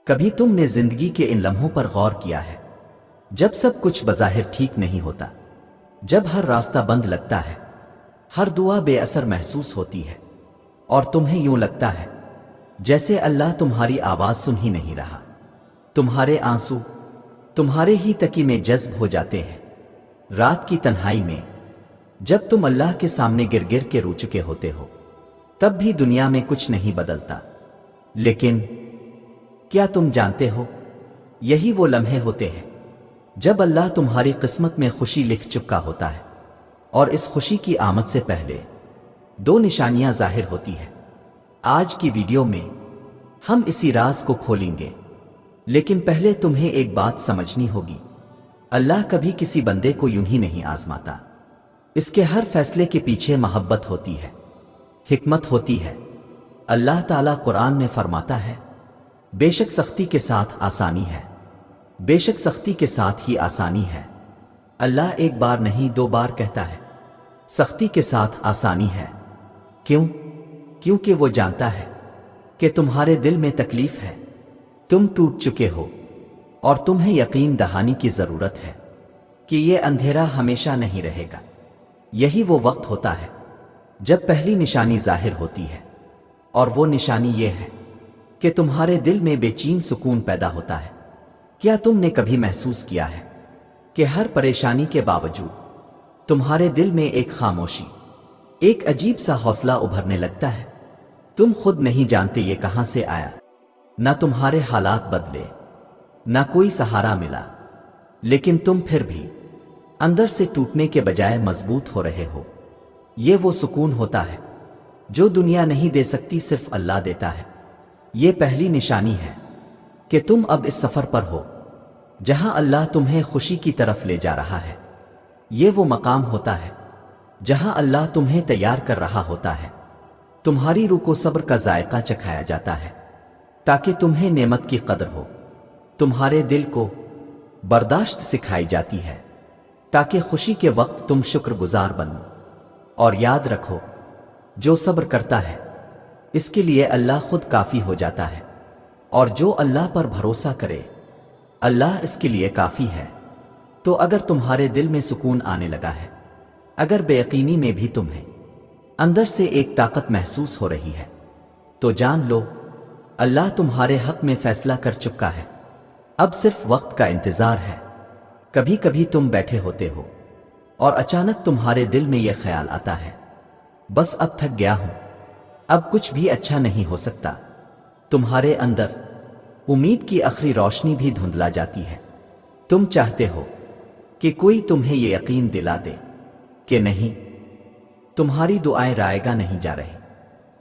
کبھی تم نے زندگی کے ان لمحوں پر غور کیا ہے جب سب کچھ بظاہر ٹھیک نہیں ہوتا، جب ہر راستہ بند لگتا ہے، ہر دعا بے اثر محسوس ہوتی ہے، اور تمہیں یوں لگتا ہے جیسے اللہ تمہاری آواز سن ہی نہیں رہا؟ تمہارے آنسو تمہارے ہی تکی میں جذب ہو جاتے ہیں۔ رات کی تنہائی میں جب تم اللہ کے سامنے گر گر کے رو چکے ہوتے ہو، تب بھی دنیا میں کچھ نہیں بدلتا، لیکن کیا تم جانتے ہو یہی وہ لمحے ہوتے ہیں جب اللہ تمہاری قسمت میں خوشی لکھ چکا ہوتا ہے، اور اس خوشی کی آمد سے پہلے دو نشانیاں ظاہر ہوتی ہیں۔ آج کی ویڈیو میں ہم اسی راز کو کھولیں گے، لیکن پہلے تمہیں ایک بات سمجھنی ہوگی، اللہ کبھی کسی بندے کو یوں ہی نہیں آزماتا۔ اس کے ہر فیصلے کے پیچھے محبت ہوتی ہے، حکمت ہوتی ہے۔ اللہ تعالیٰ قرآن میں فرماتا ہے، بے شک سختی کے ساتھ آسانی ہے، بے شک سختی کے ساتھ ہی آسانی ہے۔ اللہ ایک بار نہیں دو بار کہتا ہے سختی کے ساتھ آسانی ہے۔ کیوں؟ کیونکہ وہ جانتا ہے کہ تمہارے دل میں تکلیف ہے، تم ٹوٹ چکے ہو، اور تمہیں یقین دہانی کی ضرورت ہے کہ یہ اندھیرا ہمیشہ نہیں رہے گا۔ یہی وہ وقت ہوتا ہے جب پہلی نشانی ظاہر ہوتی ہے، اور وہ نشانی یہ ہے کہ تمہارے دل میں بے چین سکون پیدا ہوتا ہے۔ کیا تم نے کبھی محسوس کیا ہے کہ ہر پریشانی کے باوجود تمہارے دل میں ایک خاموشی، ایک عجیب سا حوصلہ ابھرنے لگتا ہے؟ تم خود نہیں جانتے یہ کہاں سے آیا، نہ تمہارے حالات بدلے، نہ کوئی سہارا ملا، لیکن تم پھر بھی اندر سے ٹوٹنے کے بجائے مضبوط ہو رہے ہو۔ یہ وہ سکون ہوتا ہے جو دنیا نہیں دے سکتی، صرف اللہ دیتا ہے۔ یہ پہلی نشانی ہے کہ تم اب اس سفر پر ہو جہاں اللہ تمہیں خوشی کی طرف لے جا رہا ہے۔ یہ وہ مقام ہوتا ہے جہاں اللہ تمہیں تیار کر رہا ہوتا ہے۔ تمہاری روح کو صبر کا ذائقہ چکھایا جاتا ہے تاکہ تمہیں نعمت کی قدر ہو، تمہارے دل کو برداشت سکھائی جاتی ہے تاکہ خوشی کے وقت تم شکر گزار بنو۔ اور یاد رکھو، جو صبر کرتا ہے اس کے لیے اللہ خود کافی ہو جاتا ہے، اور جو اللہ پر بھروسہ کرے اللہ اس کے لیے کافی ہے۔ تو اگر تمہارے دل میں سکون آنے لگا ہے، اگر بے یقینی میں بھی تمہیں اندر سے ایک طاقت محسوس ہو رہی ہے، تو جان لو اللہ تمہارے حق میں فیصلہ کر چکا ہے۔ اب صرف وقت کا انتظار ہے۔ کبھی کبھی تم بیٹھے ہوتے ہو اور اچانک تمہارے دل میں یہ خیال آتا ہے، بس اب تھک گیا ہوں، اب کچھ بھی اچھا نہیں ہو سکتا۔ تمہارے اندر امید کی آخری روشنی بھی دھندلا جاتی ہے۔ تم چاہتے ہو کہ کوئی تمہیں یہ یقین دلا دے کہ نہیں، تمہاری دعائیں رائے گا نہیں جا رہی۔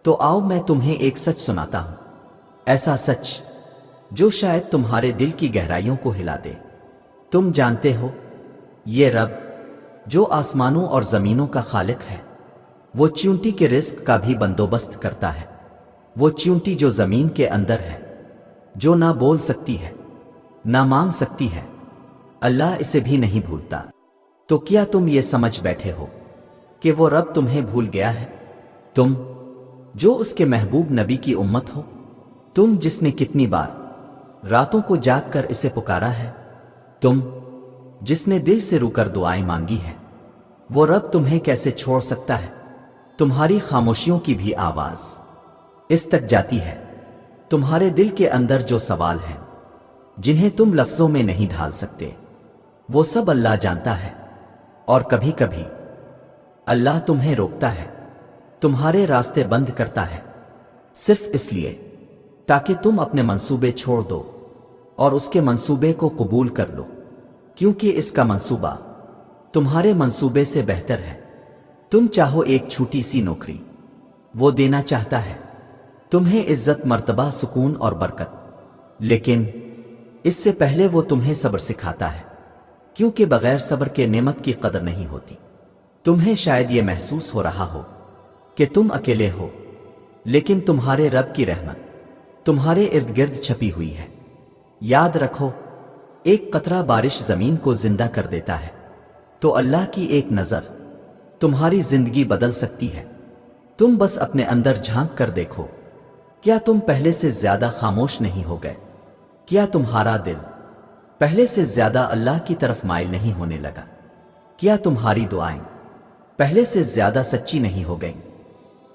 تو آؤ میں تمہیں ایک سچ سناتا ہوں، ایسا سچ جو شاید تمہارے دل کی گہرائیوں کو ہلا دے۔ تم جانتے ہو، یہ رب جو آسمانوں اور زمینوں کا خالق ہے، وہ چیونٹی کے رزق کا بھی بندوبست کرتا ہے۔ وہ چیونٹی جو زمین کے اندر ہے، جو نہ بول سکتی ہے نہ مانگ سکتی ہے، اللہ اسے بھی نہیں بھولتا۔ تو کیا تم یہ سمجھ بیٹھے ہو کہ وہ رب تمہیں بھول گیا ہے؟ تم جو اس کے محبوب نبی کی امت ہو، تم جس نے کتنی بار راتوں کو جاگ کر اسے پکارا ہے، تم جس نے دل سے رو کر دعائیں مانگی ہیں، وہ رب تمہیں کیسے چھوڑ سکتا ہے؟ تمہاری خاموشیوں کی بھی آواز اس تک جاتی ہے۔ تمہارے دل کے اندر جو سوال ہیں جنہیں تم لفظوں میں نہیں ڈھال سکتے، وہ سب اللہ جانتا ہے۔ اور کبھی کبھی اللہ تمہیں روکتا ہے، تمہارے راستے بند کرتا ہے، صرف اس لیے تاکہ تم اپنے منصوبے چھوڑ دو اور اس کے منصوبے کو قبول کر لو، کیونکہ اس کا منصوبہ تمہارے منصوبے سے بہتر ہے۔ تم چاہو ایک چھوٹی سی نوکری، وہ دینا چاہتا ہے تمہیں عزت، مرتبہ، سکون اور برکت، لیکن اس سے پہلے وہ تمہیں صبر سکھاتا ہے، کیونکہ بغیر صبر کے نعمت کی قدر نہیں ہوتی۔ تمہیں شاید یہ محسوس ہو رہا ہو کہ تم اکیلے ہو، لیکن تمہارے رب کی رحمت تمہارے ارد گرد چھپی ہوئی ہے۔ یاد رکھو، ایک قطرہ بارش زمین کو زندہ کر دیتا ہے، تو اللہ کی ایک نظر تمہاری زندگی بدل سکتی ہے۔ تم بس اپنے اندر جھانک کر دیکھو، کیا تم پہلے سے زیادہ خاموش نہیں ہو گئے؟ کیا تمہارا دل پہلے سے زیادہ اللہ کی طرف مائل نہیں ہونے لگا؟ کیا تمہاری دعائیں پہلے سے زیادہ سچی نہیں ہو گئیں؟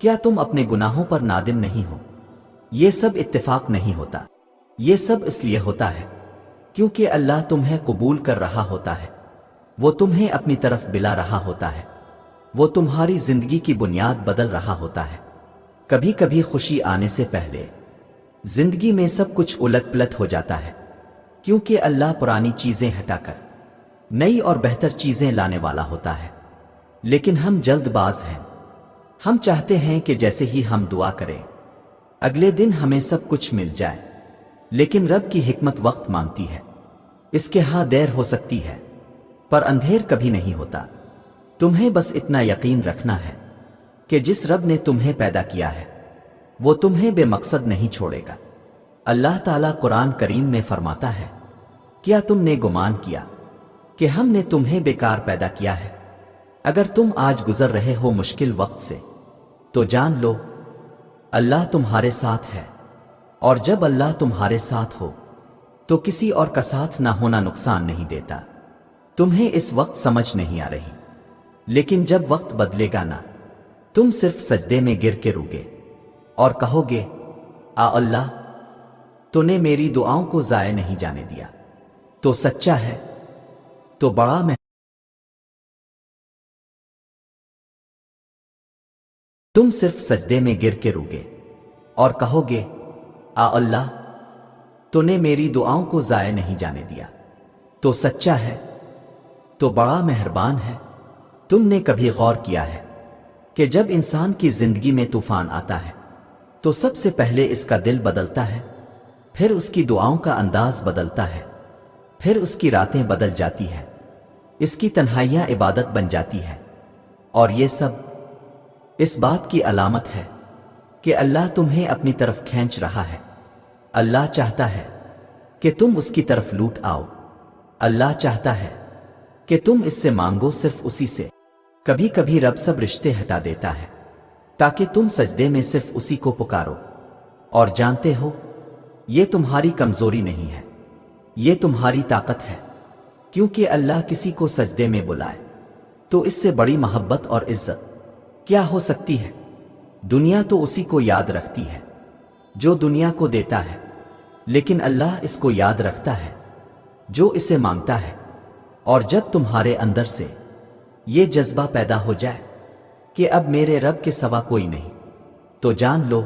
کیا تم اپنے گناہوں پر نادم نہیں ہو؟ یہ سب اتفاق نہیں ہوتا، یہ سب اس لیے ہوتا ہے کیونکہ اللہ تمہیں قبول کر رہا ہوتا ہے، وہ تمہیں اپنی طرف بلا رہا ہوتا ہے، وہ تمہاری زندگی کی بنیاد بدل رہا ہوتا ہے۔ کبھی کبھی خوشی آنے سے پہلے زندگی میں سب کچھ الٹ پلٹ ہو جاتا ہے، کیونکہ اللہ پرانی چیزیں ہٹا کر نئی اور بہتر چیزیں لانے والا ہوتا ہے۔ لیکن ہم جلد باز ہیں، ہم چاہتے ہیں کہ جیسے ہی ہم دعا کریں اگلے دن ہمیں سب کچھ مل جائے، لیکن رب کی حکمت وقت مانگتی ہے، اس کے ہاں دیر ہو سکتی ہے پر اندھیر کبھی نہیں ہوتا۔ تمہیں بس اتنا یقین رکھنا ہے کہ جس رب نے تمہیں پیدا کیا ہے وہ تمہیں بے مقصد نہیں چھوڑے گا۔ اللہ تعالیٰ قرآن کریم میں فرماتا ہے، کیا تم نے گمان کیا کہ ہم نے تمہیں بیکار پیدا کیا ہے؟ اگر تم آج گزر رہے ہو مشکل وقت سے تو جان لو اللہ تمہارے ساتھ ہے، اور جب اللہ تمہارے ساتھ ہو تو کسی اور کا ساتھ نہ ہونا نقصان نہیں دیتا۔ تمہیں اس وقت سمجھ نہیں آ رہی، لیکن جب وقت بدلے گا نا، تم صرف سجدے میں گر کے روگے اور کہو گے، آ اللہ تو نے میری دعاؤں کو ضائع نہیں جانے دیا، تو سچا ہے، تو بڑا میں تم صرف سجدے میں گر کے روگے اور کہو گے، آ اللہ تو نے میری دعاؤں کو ضائع نہیں جانے دیا، تو سچا ہے، تو بڑا مہربان ہے۔ تم نے کبھی غور کیا ہے کہ جب انسان کی زندگی میں طوفان آتا ہے تو سب سے پہلے اس کا دل بدلتا ہے، پھر اس کی دعاؤں کا انداز بدلتا ہے، پھر اس کی راتیں بدل جاتی ہیں، اس کی تنہائیاں عبادت بن جاتی ہیں، اور یہ سب اس بات کی علامت ہے کہ اللہ تمہیں اپنی طرف کھینچ رہا ہے۔ اللہ چاہتا ہے کہ تم اس کی طرف لوٹ آؤ، اللہ چاہتا ہے کہ تم اس سے مانگو، صرف اسی سے۔ کبھی کبھی رب سب رشتے ہٹا دیتا ہے تاکہ تم سجدے میں صرف اسی کو پکارو، اور جانتے ہو یہ تمہاری کمزوری نہیں ہے، یہ تمہاری طاقت ہے، کیونکہ اللہ کسی کو سجدے میں بلائے تو اس سے بڑی محبت اور عزت کیا ہو سکتی ہے؟ دنیا تو اسی کو یاد رکھتی ہے جو دنیا کو دیتا ہے، لیکن اللہ اس کو یاد رکھتا ہے جو اسے مانگتا ہے۔ اور جب تمہارے اندر سے یہ جذبہ پیدا ہو جائے کہ اب میرے رب کے سوا کوئی نہیں، تو جان لو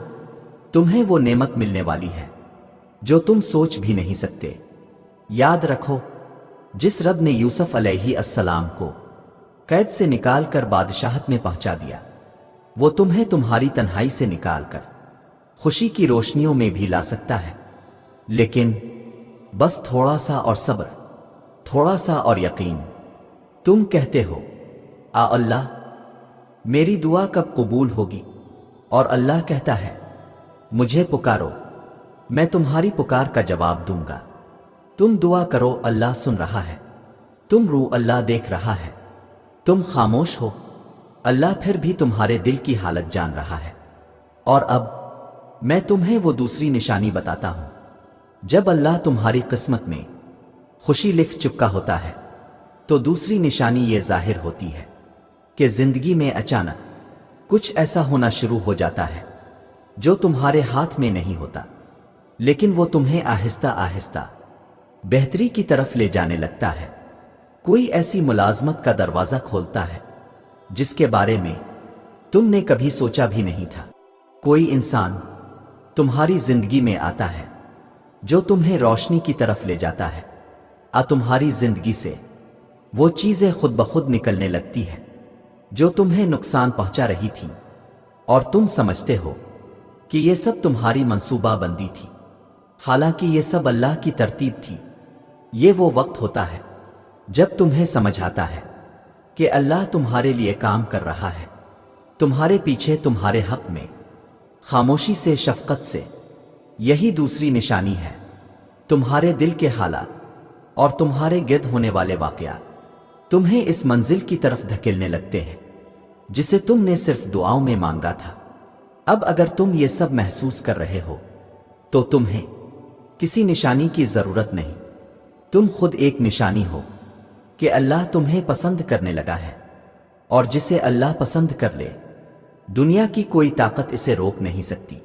تمہیں وہ نعمت ملنے والی ہے جو تم سوچ بھی نہیں سکتے۔ یاد رکھو، جس رب نے یوسف علیہ السلام کو قید سے نکال کر بادشاہت میں پہنچا دیا، وہ تمہیں تمہاری تنہائی سے نکال کر خوشی کی روشنیوں میں بھی لا سکتا ہے، لیکن بس تھوڑا سا اور صبر، تھوڑا سا اور یقین۔ تم کہتے ہو، آ اللہ میری دعا کب قبول ہوگی؟ اور اللہ کہتا ہے، مجھے پکارو، میں تمہاری پکار کا جواب دوں گا۔ تم دعا کرو، اللہ سن رہا ہے، تم رو، اللہ دیکھ رہا ہے، تم خاموش ہو، اللہ پھر بھی تمہارے دل کی حالت جان رہا ہے۔ اور اب میں تمہیں وہ دوسری نشانی بتاتا ہوں، جب اللہ تمہاری قسمت میں خوشی لکھ چکا ہوتا ہے تو دوسری نشانی یہ ظاہر ہوتی ہے کہ زندگی میں اچانک کچھ ایسا ہونا شروع ہو جاتا ہے جو تمہارے ہاتھ میں نہیں ہوتا، لیکن وہ تمہیں آہستہ آہستہ بہتری کی طرف لے جانے لگتا ہے۔ کوئی ایسی ملازمت کا دروازہ کھولتا ہے جس کے بارے میں تم نے کبھی سوچا بھی نہیں تھا۔ کوئی انسان تمہاری زندگی میں آتا ہے جو تمہیں روشنی کی طرف لے جاتا ہے، تمہاری زندگی سے وہ چیزیں خود بخود نکلنے لگتی ہیں جو تمہیں نقصان پہنچا رہی تھی، اور تم سمجھتے ہو کہ یہ سب تمہاری منصوبہ بندی تھی، حالانکہ یہ سب اللہ کی ترتیب تھی۔ یہ وہ وقت ہوتا ہے جب تمہیں سمجھ آتا ہے کہ اللہ تمہارے لیے کام کر رہا ہے، تمہارے پیچھے، تمہارے حق میں خاموشی سے، شفقت سے۔ یہی دوسری نشانی ہے، تمہارے دل کے حالات اور تمہارے گرد ہونے والے واقعات تمہیں اس منزل کی طرف دھکیلنے لگتے ہیں جسے تم نے صرف دعاؤں میں مانگا تھا۔ اب اگر تم یہ سب محسوس کر رہے ہو تو تمہیں کسی نشانی کی ضرورت نہیں، تم خود ایک نشانی ہو کہ اللہ تمہیں پسند کرنے لگا ہے، اور جسے اللہ پسند کر لے دنیا کی کوئی طاقت اسے روک نہیں سکتی۔